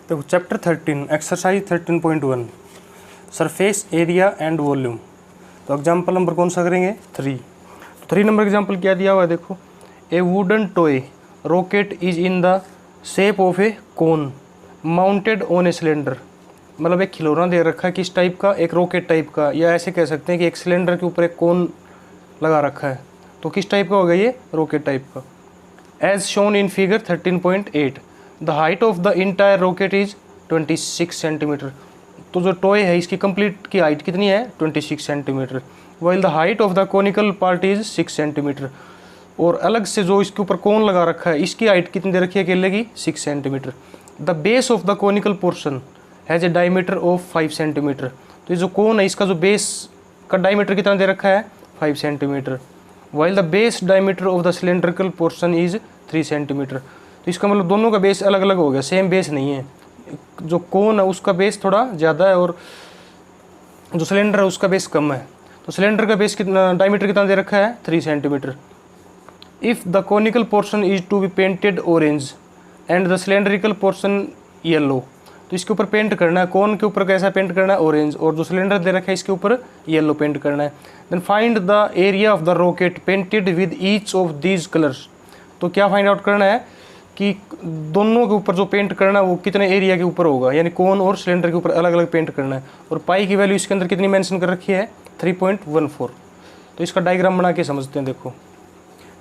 देखो chapter 13 exercise 13.1 surface area and volume. तो example number कौन सा करेंगे 3। तो 3 नंबर एग्जाम्पल क्या दिया हुआ है देखो, ए wooden toy rocket is in the shape of A cone mounted on a cylinder. मतलब एक खिलौना दे रखा है किस टाइप का, एक रॉकेट टाइप का, या ऐसे कह सकते हैं कि एक सिलेंडर के ऊपर एक कोन लगा रखा है। तो किस टाइप का होगा ये, रॉकेट टाइप का। As shown in figure 13.8 the height of the entire rocket is 26 centimetre. तो जो टॉय है इसकी कंप्लीट की हाइट कितनी है 26 centimetre, while the height of the conical part is 6 centimetre. और अलग से जो इसके ऊपर कोन लगा रखा है इसकी हाइट कितनी दे रखी है केले की 6 centimetre. The base of the conical portion has a diameter of 5 centimetre. तो ये जो कोन है इसका जो बेस का डायमीटर कितना दे रखा है 5 centimetre, while the base diameter of the cylindrical portion is 3 centimetre. तो इसका मतलब दोनों का बेस अलग अलग हो गया, सेम बेस नहीं है। जो कोन है उसका बेस थोड़ा ज़्यादा है और जो सिलेंडर है उसका बेस कम है। तो सिलेंडर का बेस कितना, डायमीटर कितना दे रखा है 3 centimetre. If the conical portion is to be painted orange and the cylindrical portion yellow. तो इसके ऊपर पेंट करना है, कोन के ऊपर कैसा पेंट करना है ऑरेंज, और जो सिलेंडर दे रखा है इसके ऊपर येलो पेंट करना है। Then find the area of the rocket painted with each of these colours. तो क्या फाइंड आउट करना है कि दोनों के ऊपर जो पेंट करना है वो कितने एरिया के ऊपर होगा, यानी कोन और सिलेंडर के ऊपर अलग अलग पेंट करना है। और पाई की वैल्यू इसके अंदर कितनी मेंशन कर रखी है 3.14। तो इसका डायग्राम बना के समझते हैं। देखो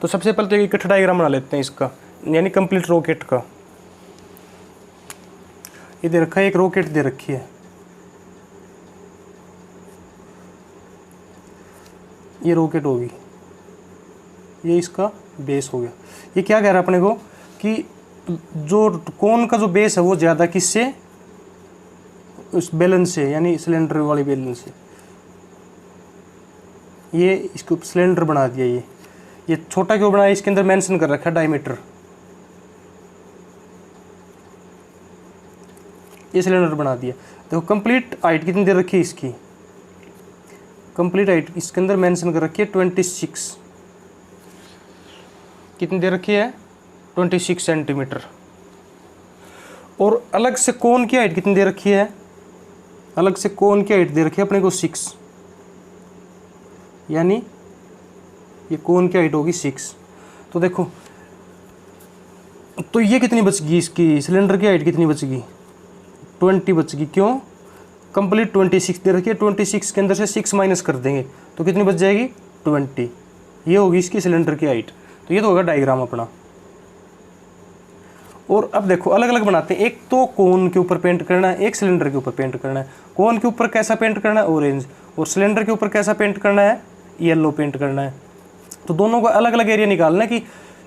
तो सबसे पहले तो इकट्ठा डायग्राम बना लेते हैं इसका, यानी कंप्लीट रॉकेट का। ये दे रखा है, एक रॉकेट दे रखी है, ये रॉकेट होगी, ये इसका बेस हो गया। ये क्या कह रहा है अपने को कि जो कोन का जो बेस है वो ज़्यादा किससे, उस बेलन से, यानी सिलेंडर वाली बेलन से। ये इसको सिलेंडर बना दिया। ये छोटा क्यों बनाया, इसके अंदर मेंशन कर रखा है डायमीटर। ये सिलेंडर बना दिया। देखो कंप्लीट हाइट कितनी दे रखी है इसकी, कंप्लीट हाइट इसके अंदर मेंशन कर रखी है 26। कितनी दे रखी है 26 सेंटीमीटर। और अलग से कोन की हाइट कितनी दे रखी है, अलग से कोन की हाइट दे रखी है अपने को 6, यानी ये कोन की हाइट होगी 6। तो देखो तो ये कितनी बच गई, इसकी सिलेंडर की हाइट कितनी बच गई 20 बच गई। क्यों, कंप्लीट 26 दे रखी है, 26 के अंदर से 6 माइनस कर देंगे तो कितनी बच जाएगी 20। ये होगी इसकी सिलेंडर की हाइट। तो ये तो होगा डायग्राम अपना। और अब देखो अलग अलग बनाते हैं, एक तो कोन के ऊपर पेंट करना है, एक सिलेंडर के ऊपर पेंट करना है। कोन के ऊपर कैसा पेंट करना है ऑरेंज, और सिलेंडर के ऊपर कैसा पेंट करना है येलो पेंट करना है। तो दोनों को अलग अलग एरिया निकालना है कि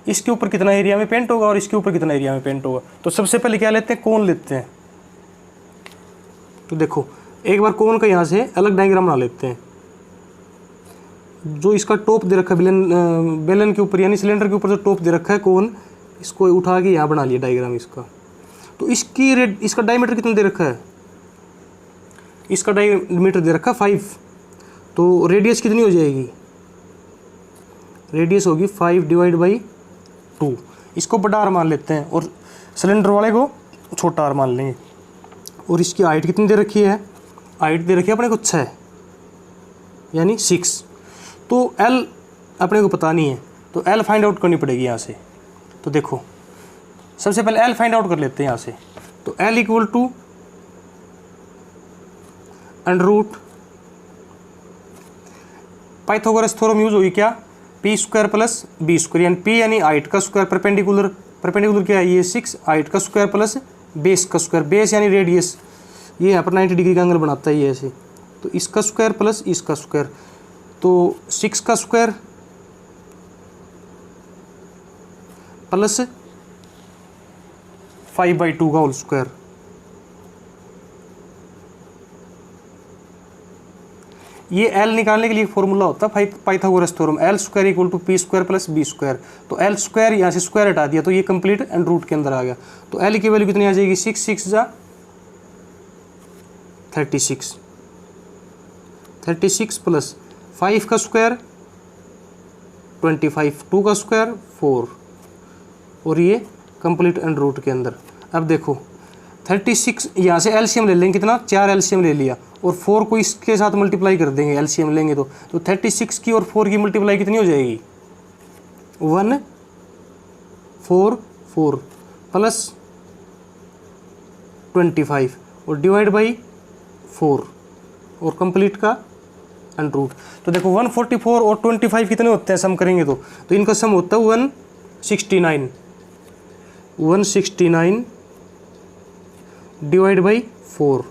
इसके ऊपर कितना एरिया में पेंट होगा और इसके ऊपर कितना एरिया में पेंट होगा। तो सबसे पहले क्या लेते हैं, कोन लेते हैं। तो देखो एक बार कोन का यहाँ से अलग डायग्राम बना लेते हैं। जो इसका टॉप दे रखा है बेलन के ऊपर, यानी सिलेंडर के ऊपर जो टॉप दे रखा है कोन, इसको उठा के यहाँ बना लिया डायग्राम इसका। तो इसका डायमीटर कितना दे रखा है, इसका डायमीटर दे रखा 5। तो रेडियस कितनी हो जाएगी, रेडियस होगी 5/2। इसको बड़ा आर मान लेते हैं और सिलेंडर वाले को छोटा आर मान लेंगे। और इसकी हाइट कितनी दे रखी है, हाइट दे रखी है अपने को 6, यानी 6। तो L अपने को पता नहीं है, तो L फाइंड आउट करनी पड़ेगी यहाँ से। तो देखो सबसे पहले L फाइंड आउट कर लेते हैं यहाँ से। तो L equal to √ Pythagoras theorem use होगी क्या, p² + b², यानी p यानी हाइट का स्क्वायर, परपेंडिकुलर क्या है ये 6, हाइट का स्क्वायर प्लस बेस का स्क्वायर, बेस यानी रेडियस, ये यहाँ पर 90 डिग्री का एंगल बनाता है ये ऐसे। तो इसका स्क्वायर प्लस इसका स्क्वायर, तो 6 का स्क्वायर प्लस 5/2 का होल स्क्वायर। ये L निकालने के लिए फॉर्मूला होता है Pythagoras theorem, L² = p² + b²। तो L² यहाँ से स्क्वायर हटा दिया तो ये कंप्लीट एंड रूट के अंदर आ गया। तो L की वैल्यू कितनी आ जाएगी 6 6 जा 36, 36 प्लस 5 का स्क्वायर 25, 2 का स्क्वायर 4, और ये कंप्लीट एंड रूट के अंदर। अब देखो 36 यहाँ से एलसीएम ले लेंगे, कितना 4 एलसीएम ले लिया और 4 को इसके साथ मल्टीप्लाई कर देंगे, एलसीएम लेंगे तो 36 की और 4 की मल्टीप्लाई कितनी हो जाएगी 144 प्लस 25 और डिवाइड बाई 4 और कंप्लीट का अंडर रूट। तो देखो 144 और 25 कितने होते हैं सम करेंगे तो इनका सम होता है 169 डिवाइड बाई 4।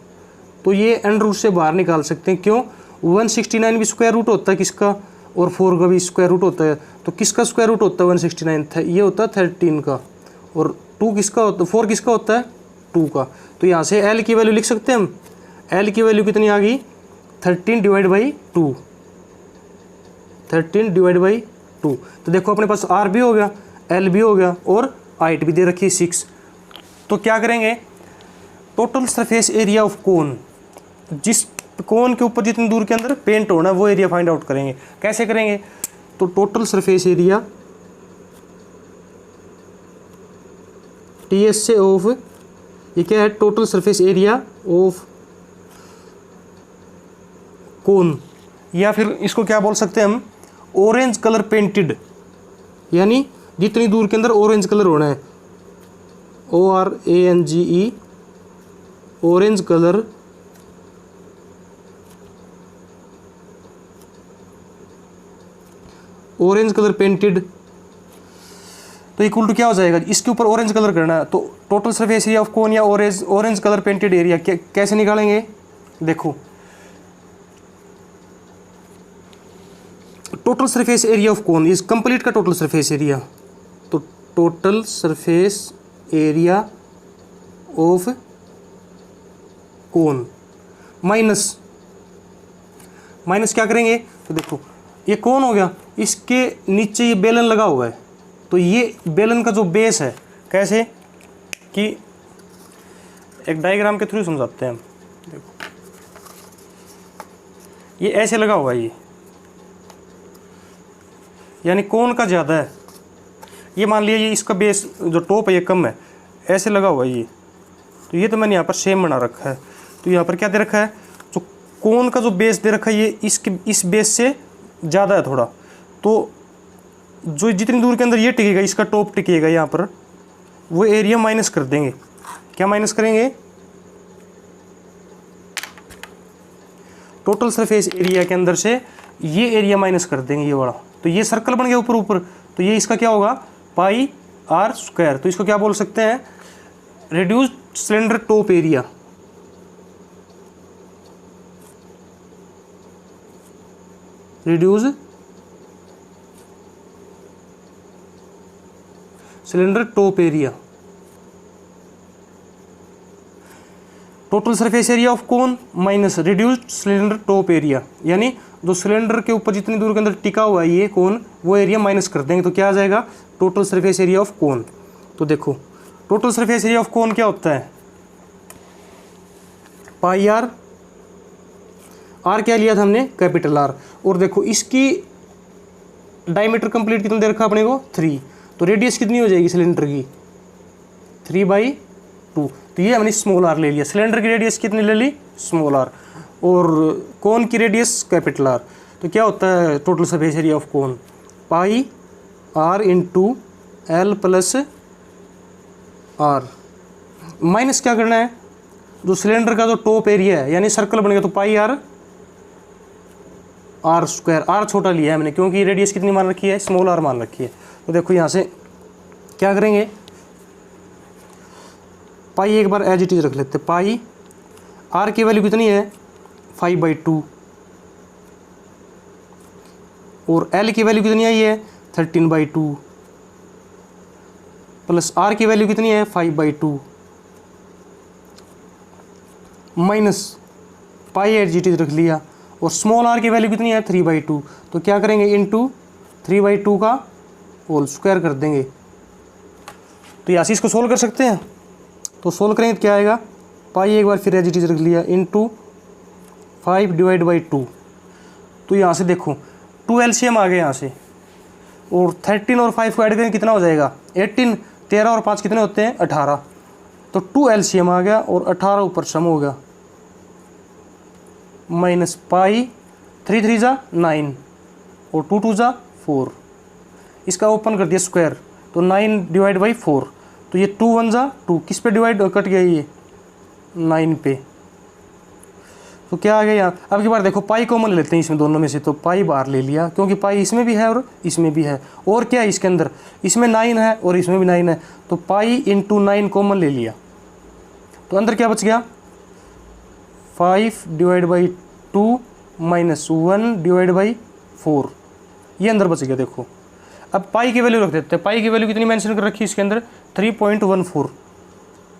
तो ये अंडर रूट से बाहर निकाल सकते हैं, क्यों 169 भी स्क्वायर रूट होता है किसका और 4 का भी स्क्वायर रूट होता है। तो किसका स्क्वायर रूट होता है 169 ये होता है 13 का, और 2 किसका होता है 4 किसका होता है 2 का। तो यहाँ से L की वैल्यू लिख सकते हैं हम, L की वैल्यू कितनी आ गई 13 डिवाइड बाई 2, 13 डिवाइड बाई 2। तो देखो अपने पास R भी हो गया, L भी हो गया और हाइट भी दे रखी है 6। तो क्या करेंगे, total surface area of cone, जिस कोन के ऊपर जितनी दूर के अंदर पेंट होना है वो एरिया फाइंड आउट करेंगे। कैसे करेंगे, तो टोटल सरफेस एरिया TS से ऑफ, ये क्या है total surface area of cone, या फिर इसको क्या बोल सकते हैं हम ऑरेंज कलर पेंटेड, यानी जितनी दूर के अंदर ऑरेंज कलर होना है ORANGE ऑरेंज कलर पेंटेड। तो इक्वल टू क्या हो जाएगा, इसके ऊपर ऑरेंज कलर करना है तो total surface area of cone या ऑरेंज कलर पेंटेड एरिया कैसे निकालेंगे। देखो total surface area of cone is complete का टोटल सरफेस एरिया, तो total surface area of cone minus क्या करेंगे, तो देखो ये कोन हो गया, इसके नीचे ये बेलन लगा हुआ है, तो ये बेलन का जो बेस है कैसे कि एक डायग्राम के थ्रू समझाते हैं हम। देखो ये ऐसे लगा हुआ है, ये यानी कोन का ज़्यादा है, ये मान लिया ये इसका बेस जो टॉप है ये कम है, ऐसे लगा हुआ है ये। तो ये तो मैंने यहाँ पर सेम बना रखा है, तो यहाँ पर क्या दे रखा है, जो कोन का जो बेस दे रखा है ये इस बेस से ज़्यादा है थोड़ा, तो जो जितनी दूर के अंदर ये टिकेगा इसका टॉप टिकेगा यहाँ पर, वो एरिया माइनस कर देंगे। क्या माइनस करेंगे, टोटल सरफेस एरिया के अंदर से ये एरिया माइनस कर देंगे ये वाला, तो ये सर्कल बन गया ऊपर, तो ये इसका क्या होगा पाई R स्क्वायर। तो इसको क्या बोल सकते हैं, reduced cylinder top area, reduce cylinder top area, total surface area of cone minus reduced cylinder top area, यानी जो सिलेंडर के ऊपर जितनी दूर के अंदर टिका हुआ है ये कोन, वो एरिया माइनस कर देंगे, तो क्या आ जाएगा total surface area of cone. तो देखो total surface area of cone क्या होता है पाई R, R क्या लिया था हमने कैपिटल R, और देखो इसकी डायमीटर कंप्लीट कितना दे रखा अपने को 3, तो रेडियस कितनी हो जाएगी सिलेंडर की 3/2, तो ये हमने स्मॉल r ले लिया। सिलेंडर की रेडियस कितनी ले ली स्मॉल r, और कोन की रेडियस कैपिटल R। तो क्या होता है total surface area of cone pi R into L plus R, minus क्या करना है, जो सिलेंडर का जो टॉप एरिया है यानी सर्कल बनेगा, तो पाई R स्क्वायर, R छोटा लिया है हमने क्योंकि रेडियस कितनी मान रखी है स्मॉल r मान रखी है। तो देखो यहाँ से क्या करेंगे, पाई एक बार एज इट इज रख लेते, पाई R की वैल्यू कितनी है 5/2 और L की वैल्यू कितनी आई है 13/2 प्लस R की वैल्यू कितनी है 5/2 minus pi as it is रख लिया, और स्मॉल r की वैल्यू कितनी है 3/2, तो क्या करेंगे इंटू 3/2 का होल स्क्वायर कर देंगे। तो यहाँ से इसको सोल्व कर सकते हैं, तो सोल्व करेंगे तो क्या आएगा, पाई एक बार फिर एज इट इज रख लिया इंटू 5/2। तो यहाँ से देखो 2 LCM आ गए यहाँ से, और 13 और 5 को ऐड करें कितना हो जाएगा 18, 13 और 5 कितने होते हैं 18। तो 2 एलसीएम आ गया और 18 ऊपर सम हो गया, माइनस पाई 3 3 जा 9 और 2 2 जा 4। इसका ओपन कर दिया स्क्वायर, तो 9 डिवाइड बाई 4, तो ये 2 1 जा 2, किस पे डिवाइड कट गया ये 9 पे। तो क्या आ गया यहाँ, अब की बार देखो पाई कॉमन ले लेते हैं इसमें दोनों में से, तो पाई बाहर ले लिया क्योंकि पाई इसमें भी है और इसमें भी है, और क्या है इसके अंदर, इसमें 9 है और इसमें भी 9 है, तो पाई इंटू 9 कॉमन ले लिया, तो अंदर क्या बच गया 5 divide by 2 minus 1 divide by 4, ये अंदर बच गया। देखो अब पाई की वैल्यू रख देते हैं, पाई की वैल्यू कितनी मेंशन कर रखी है इसके अंदर 3.14,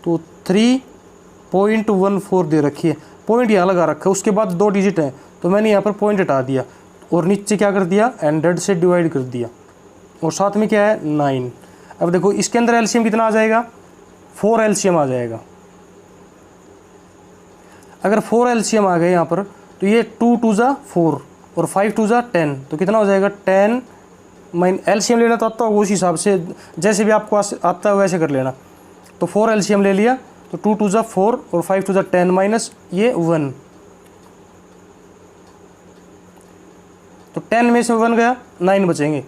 तो 3.14 दे रखी है, पॉइंट यहाँ लगा रखा है, उसके बाद 2 डिजिट है, तो मैंने यहाँ पर पॉइंट हटा दिया और नीचे क्या कर दिया 100 से डिवाइड कर दिया, और साथ में क्या है 9। अब देखो इसके अंदर एलसीएम कितना आ जाएगा 4 एलसीएम आ जाएगा। अगर 4 एलसीएम आ गए यहाँ पर, तो ये 2 2 जा 4 और 5 2 जा 10, तो कितना हो जाएगा 10 माइन, एलसीएम लेना तो आता होगा उस हिसाब से, जैसे भी आपको आता है वैसे कर लेना। तो 4 एलसीएम ले लिया, तो 2 2 जा 4 और 5 2 जा 10 माइनस ये 1, तो 10 में से 1 गया 9 बचेंगे,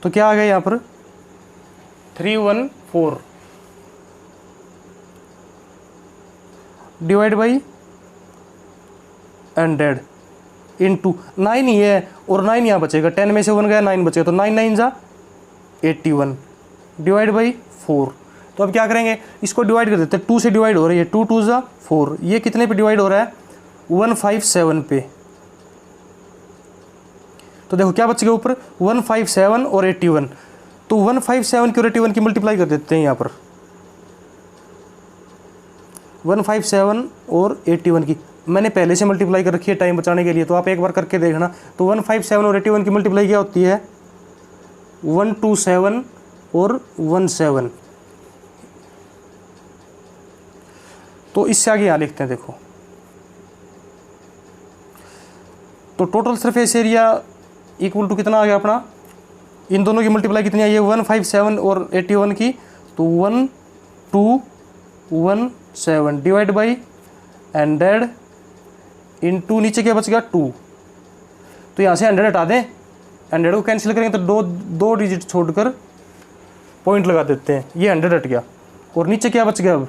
तो क्या आ गया यहाँ पर 314 डिवाइड बाई 100 इंटू 9 ही है और 9 यहाँ बचेगा, 10 में से 1 गया 9 बचेगा, तो 9 9 जा 81 डिवाइड बाई 4। तो अब क्या करेंगे, इसको डिवाइड कर देते हैं, 2 से डिवाइड हो रही है, 2 2 जा 4, ये कितने पे डिवाइड हो रहा है 157 पे, तो देखो क्या बच गया ऊपर 157 और 81, तो 157 की और 81 की मल्टीप्लाई कर देते हैं यहाँ पर, 157 और 81 की मैंने पहले से मल्टीप्लाई कर रखी है टाइम बचाने के लिए, तो आप एक बार करके देखना। तो 157 और 81 की मल्टीप्लाई क्या होती है 127 और 17, तो इससे आगे यहाँ लिखते हैं। देखो तो total surface area equal to कितना आ गया अपना, इन दोनों की मल्टीप्लाई कितनी आई है 157 और 81 की, तो 1217 डिवाइड बाई 100 इंटू नीचे क्या बच गया 2, तो यहाँ से 100 हटा दें, 100 को कैंसिल करेंगे तो दो डिजिट छोड़कर पॉइंट लगा देते हैं, ये 100 हट गया, और नीचे क्या बच गया अब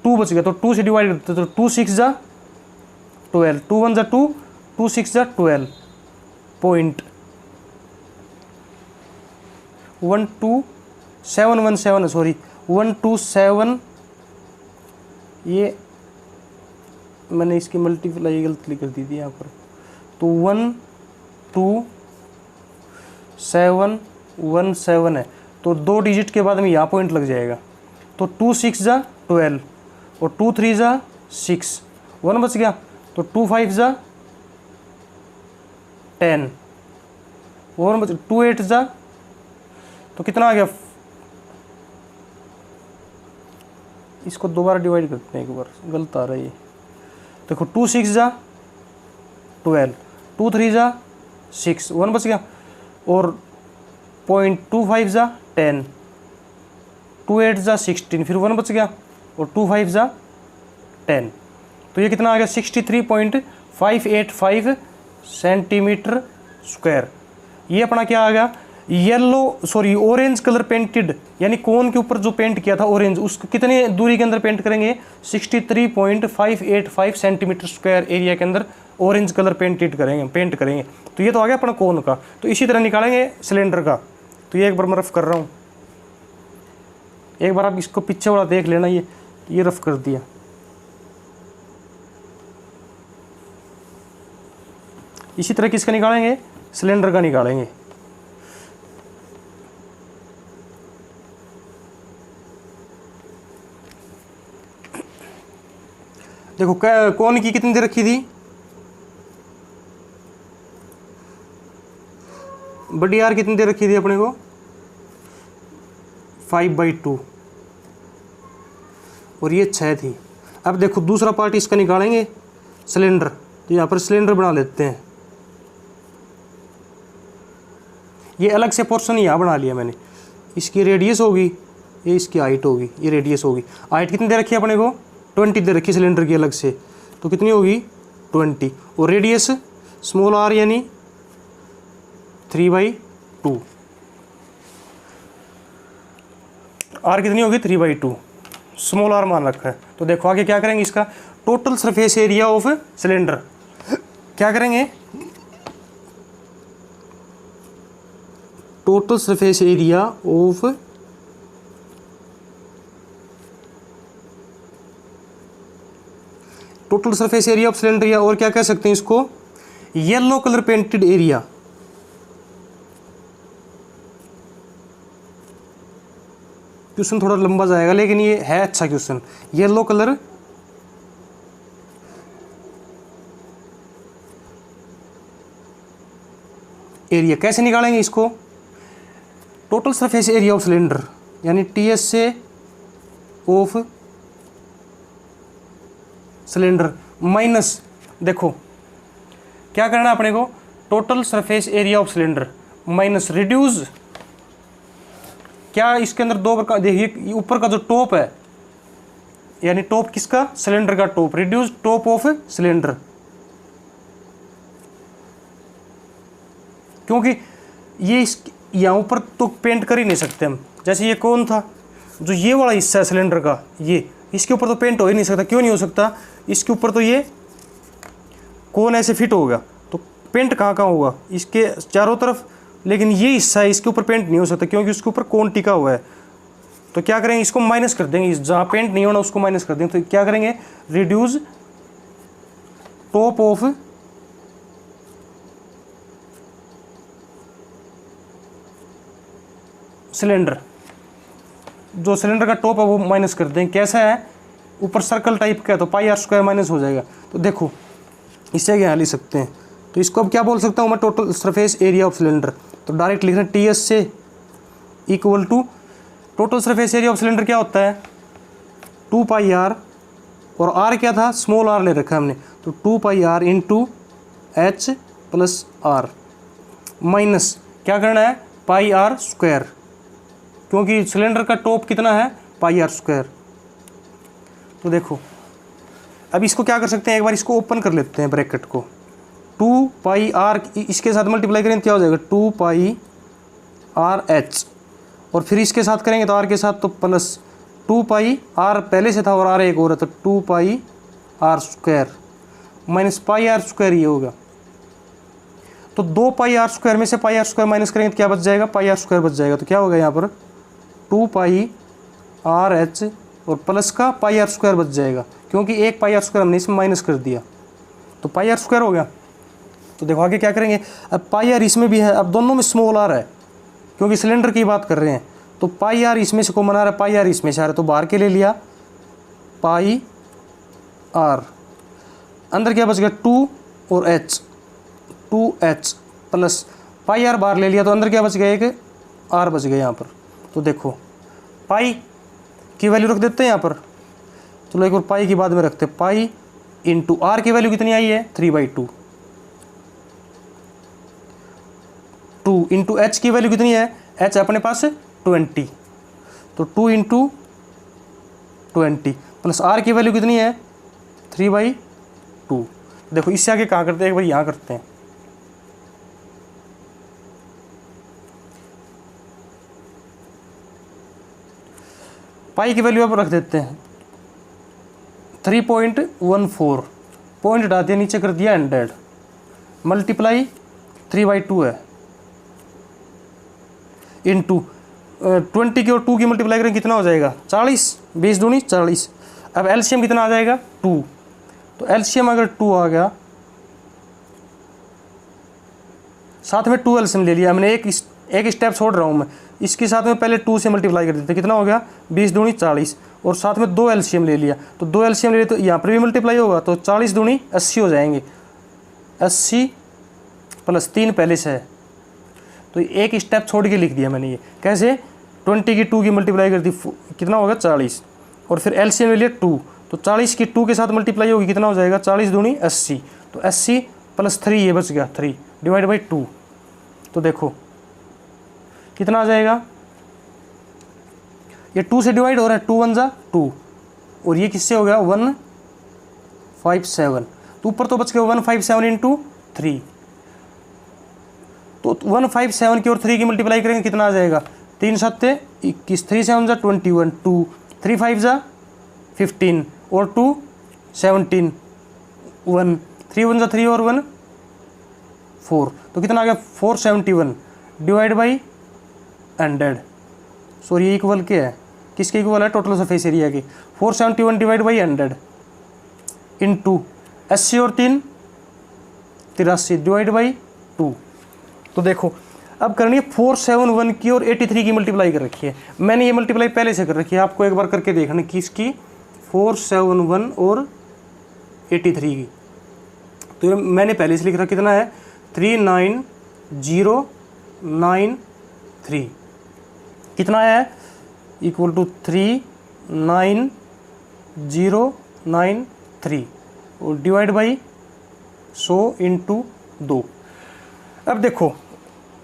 2 बच गया, तो 2 से डिवाइड करते तो 2 6 जा 12, 2 1 जा 2, 2 6 जा 12 पॉइंट 12717 सॉरी 127, ये मैंने इसकी मल्टीप्लाई गलती कर दी थी यहाँ पर, तो 12717 है, तो 2 डिजिट के बाद में यहाँ पॉइंट लग जाएगा, तो 2 6 जा 12 और 2 3 जा 6, 1 बच गया, तो 2 5 जा 10 और 2 8 जा, तो कितना आ गया, इसको दोबारा डिवाइड करते हैं एक बार, गलत आ रहा है ये, देखो 2 6 जा 12, 2 3 जा 6, 1 बच गया, और 0.25 जा 10, 2 8 जा 16, फिर 1 बच गया, और 2 5 जा 10, तो ये कितना आ गया 63.585 सेंटीमीटर स्क्वायर। ये अपना क्या आ गया ऑरेंज कलर पेंटेड, यानी कोन के ऊपर जो पेंट किया था ऑरेंज, उसको कितने दूरी के अंदर पेंट करेंगे 63.585 सेंटीमीटर स्क्वायर एरिया के अंदर ऑरेंज कलर पेंट करेंगे। तो ये तो आ गया अपना कोन का। तो इसी तरह निकालेंगे सिलेंडर का। तो ये एक बार मैं रफ कर रहा हूँ, एक बार आप इसको पीछे वाला देख लेना, ये रफ कर दिया। इसी तरह किसका निकालेंगे, सिलेंडर का निकालेंगे। देखो कोन की कितनी दे रखी थी, बड़ी आर कितनी दे रखी थी अपने को 5/2 और ये 6 थी। अब देखो दूसरा पार्ट इसका निकालेंगे सिलेंडर। तो यहाँ पर सिलेंडर बना लेते हैं, ये अलग से पोर्शन यहाँ बना लिया मैंने। इसकी रेडियस होगी, ये इसकी हाइट होगी, ये रेडियस होगी। हाइट कितनी दे रखी है अपने को 20 दे रखी सिलेंडर की अलग से, तो कितनी होगी 20, और रेडियस स्मॉल आर यानी 3/2, आर कितनी होगी 3/2, स्मॉल आर मान रखा है। तो देखो आगे क्या करेंगे, इसका total surface area of cylinder क्या करेंगे, total surface area of total surface area of cylinder, या और क्या कह सकते हैं इसको, yellow colour painted area. Question थोड़ा लंबा जाएगा लेकिन ये है अच्छा क्वेश्चन। येलो कलर एरिया कैसे निकालेंगे इसको, total surface area of cylinder यानी टीएस से ऑफ सिलेंडर माइनस, देखो क्या करना है अपने को, total surface area of cylinder minus reduce, क्या इसके अंदर दो प्रकार, देखिए ऊपर का जो टॉप है यानी टॉप किसका, सिलेंडर का top, reduce top of cylinder, क्योंकि ये इस यहाँ ऊपर तो पेंट कर ही नहीं सकते हम। जैसे ये कौन था, जो ये वाला हिस्सा है सिलेंडर का, ये इसके ऊपर तो पेंट हो ही नहीं सकता। क्यों नहीं हो सकता, इसके ऊपर तो ये कौन ऐसे फिट होगा, तो पेंट कहाँ कहाँ होगा, इसके चारों तरफ, लेकिन ये हिस्सा है इसके ऊपर पेंट नहीं हो सकता क्योंकि उसके ऊपर कौन टिका हुआ है। तो क्या करेंगे, इसको माइनस कर देंगे, जहाँ पेंट नहीं होना उसको माइनस कर देंगे। तो क्या करेंगे, रिड्यूस टॉप ऑफ सिलेंडर, जो सिलेंडर का टॉप है वो माइनस कर देंगे। कैसा है, ऊपर सर्कल टाइप का है तो पाई आर स्क्वायर माइनस हो जाएगा। तो देखो इससे क्या लिख सकते हैं, तो इसको अब क्या बोल सकता हूँ मैं, total surface area of cylinder. तो डायरेक्ट लिख रहे हैं टी एस से equal to total surface area of cylinder क्या होता है 2 पाई आर, और आर क्या था, स्मॉल आर ले रखा है हमने, तो 2 pi r into h plus r, minus क्या करना है पाई आर स्क्वायर, क्योंकि सिलेंडर का टॉप कितना है पाई आर स्क्वायर। तो देखो अब इसको क्या कर सकते हैं, एक बार इसको ओपन कर लेते हैं ब्रैकेट को, 2 पाई आर इसके साथ मल्टीप्लाई करेंगे क्या हो जाएगा 2 पाई आर एच, और फिर इसके साथ करेंगे तो आर के साथ तो प्लस 2 पाई आर पहले से था और आर एक और है तो 2 pi r square minus pi r square ये होगा। तो 2 पाई आर स्क्वायर में से पाई आर स्क्वायर माइनस करेंगे तो क्या बच जाएगा, पाई आर स्क्वायर बच जाएगा। तो क्या होगा यहाँ पर 2 पाई आर एच और प्लस का पाई आर स्क्वायर बच जाएगा, क्योंकि एक पाई आर स्क्वायर हमने इसमें माइनस कर दिया तो पाई आर स्क्वायर हो गया। तो देखो आगे क्या करेंगे, अब पाई आर इसमें भी है, अब दोनों में स्मॉल आर है क्योंकि सिलेंडर की बात कर रहे हैं, तो पाई आर इसमें से कॉमन आ रहा है, पाई आर इसमें से आ रहा है तो बाहर के ले लिया पाई आर, अंदर क्या बच गया 2 और H, 2h plus pi are बाहर ले लिया तो अंदर क्या बच गया एक आर बच गया यहाँ पर। तो देखो पाई की वैल्यू रख देते हैं यहाँ पर, चलो एक बार पाई की बाद में रखते हैं, पाई इंटू आर की वैल्यू कितनी आई है 3/2, 2 इंटू एच की वैल्यू कितनी है, एच अपने पास 20, तो 2 इंटू 20 प्लस आर की वैल्यू कितनी है 3/2। देखो इससे आगे कहाँ करते हैं, एक बार यहाँ करते हैं, पाई की वैल्यू आप रख देते हैं 3.14, पॉइंट हटा दिया नीचे कर दिया 100 मल्टीप्लाई 3/2 है इंटू 20 की और 2 की मल्टीप्लाई करें कितना हो जाएगा 40, 20 दूनी 40। अब एलसीएम कितना आ जाएगा 2, तो एलसीएम अगर 2 आ गया, साथ में 2 एलसीएम ले लिया मैंने, एक स्टेप छोड़ रहा हूँ मैं, इसके साथ में पहले 2 से मल्टीप्लाई कर देते, कितना हो गया 20 दूनी 40, और साथ में 2 एलसीएम ले लिया, तो 2 एलसीएम ले लिया तो यहाँ पर भी मल्टीप्लाई होगा, तो 40 दूनी 80 हो जाएंगे, 80 प्लस 3 पहले से है, तो एक स्टेप छोड़ के लिख दिया मैंने ये। कैसे 20 की 2 की मल्टीप्लाई कर दी कितना होगा 40, और फिर एलसीएम ले लिया 2, तो 40 की 2 के साथ मल्टीप्लाई होगी कितना हो जाएगा 40 दूनी 80, तो 80 प्लस 3 ये बच गया 3 डिवाइड बाई 2, तो देखो कितना आ जाएगा ये 2 से डिवाइड हो रहा है, 2 1 जा 2, और ये किससे हो गया 157, तो ऊपर तो बच गया 157 इंटू 3, तो 157 की और 3 की मल्टीप्लाई करेंगे कितना आ जाएगा, 3 7 21, 3 7 जा 21, 2 3 5 जा 15 और 2 17, 1 3 1 जा 3 और 1 4, तो कितना आ गया 471 डिवाइड बाई 100, सॉरी ये इक्वल क्या है, किसके इक्वल है, टोटल सरफेस एरिया के, 471 डिवाइड बाई 100 इंटू 80 और 3 83 डिवाइड बाई 2। तो देखो अब करनी है 471 की और 83 की मल्टीप्लाई कर रखी है, मैंने ये मल्टीप्लाई पहले से कर रखी है, आपको एक बार करके देखना किसकी, 471 और 83 की, तो ये मैंने पहले से लिख रखा कितना है 39093, कितना है इक्वल टू 39093 और डिवाइड बाई 100 इंटू 2। अब देखो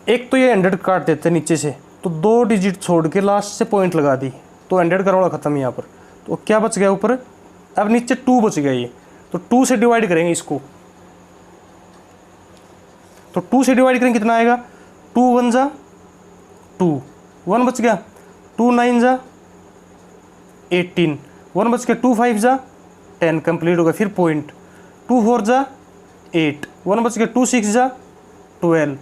एक तो ये 100 काट देते नीचे से, तो 2 डिजिट छोड़ के लास्ट से पॉइंट लगा दी, तो 100 का रोड़ा खत्म यहाँ पर, तो क्या बच गया ऊपर, अब नीचे 2 बच गया ये, तो 2 से डिवाइड करेंगे इसको, तो 2 से डिवाइड करेंगे कितना आएगा, 2 1 जा 2, 1 बच गया, 2 9 जा 18, 1 बच गया, 2 5 जा 10 कंप्लीट हो गया, फिर पॉइंट, 2 4 जा 8, 1 बच गया, 2 6 जा 12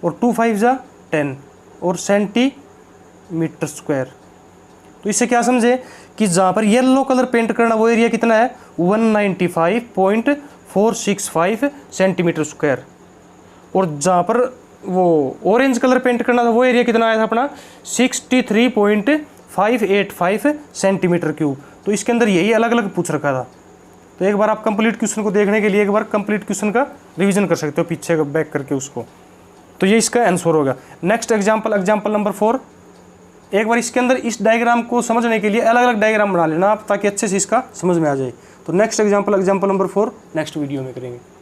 और 2 5 जा 10 और सेंटीमीटर स्क्वायर। तो इससे क्या समझे कि जहाँ पर येलो कलर पेंट करना वो एरिया कितना है 195.465 सेंटीमीटर स्क्वायर, और जहाँ पर वो ऑरेंज कलर पेंट करना था वो एरिया कितना आया था अपना 63.585 सेंटीमीटर क्यूब। तो इसके अंदर यही अलग अलग पूछ रखा था। तो एक बार आप कंप्लीट क्वेश्चन को देखने के लिए एक बार कंप्लीट क्वेश्चन का रिवीजन कर सकते हो पीछे बैक करके उसको। तो ये इसका आंसर होगा। Next example number 4। एक बार इसके अंदर इस डायग्राम को समझने के लिए अलग अलग डायग्राम बना लेना आप, ताकि अच्छे से इसका समझ में आ जाए। तो next example number 4 next video में करेंगे।